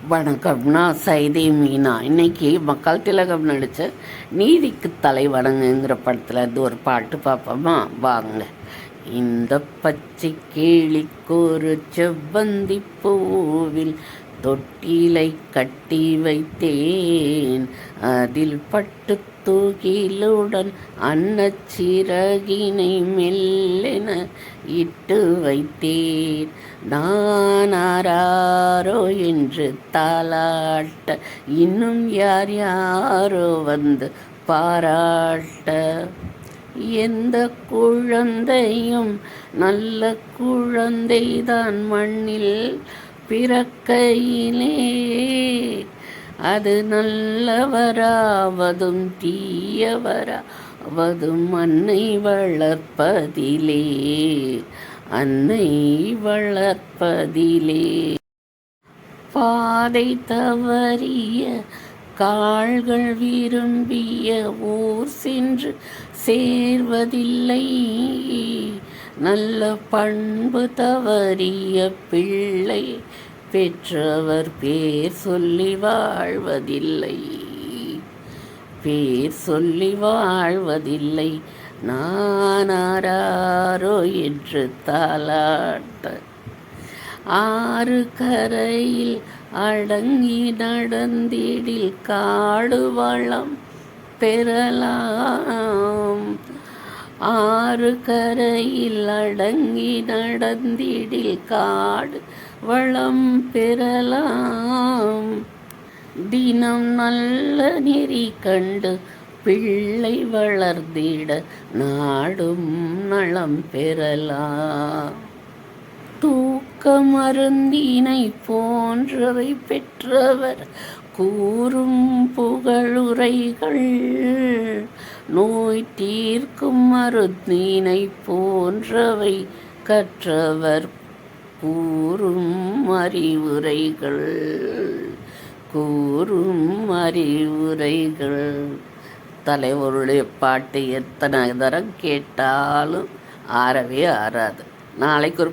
வணக்கம். நான் சைதை மீனா. இன்னைக்கு மக்கள் திலகம் நடித்த நீதிக்கு தலை வணங்குங்கிற படத்தில் இருந்து ஒரு பாட்டு பார்ப்போமா? வாங்க. இந்த பச்சை கிளிக்கொரு செவ்வந்தி பூவில் தொட்டிலை கட்டி வைத்தேன், அதில் பட்டு தூகிலுடன் அன்னச்சிறகினை மெல்லென இட்டு வைத்தேன். நானாரோ என்று தாலாட்ட இன்னும் யார் யாரோ வந்து பாராட்ட, எந்த குழந்தையும் நல்ல குழந்தைதான் மண்ணில் பிறக்கையிலே, அது நல்லவராவதும் தீயவராவதும் அன்னை வளர்ப்பதிலே, அன்னை வளர்ப்பதிலே. பாதை தவறிய கால்கள் விரும்பிய ஊர் சென்று சேர்வதில்லை, நல்ல பண்பு தவறிய பிள்ளை பெற்றவர் பேர் சொல்லி வாழ்வதில்லை, பேர் சொல்லி வாழ்வதில்லை. நானாரோ என்று தாலாட்ட, ஆறு கரையில் அடங்கி நடந்திடில் காடு வளம் பெறலாம், ஆறு கரையில் அடங்கி நடந்திடில் காடு வளம் பெறலாம், தினம் நல்ல நெறி கண்டு பிள்ளை வளர்ந்திட நாடும் நலம் பெறலாம். தூக்க மருந்தினை போன்றவை பெற்றவர் கூறும் புகழுரைகள், நோய் தீர்க்கும் மருந்தினை போன்றவை கற்றவர் கூறும் அறிவுரைகள், கூறும் அறிவுரைகள். தலைவருடைய பாட்டு எத்தனை தரம் கேட்டாலும் ஆறவே ஆறாது. நாளைக்கு ஒரு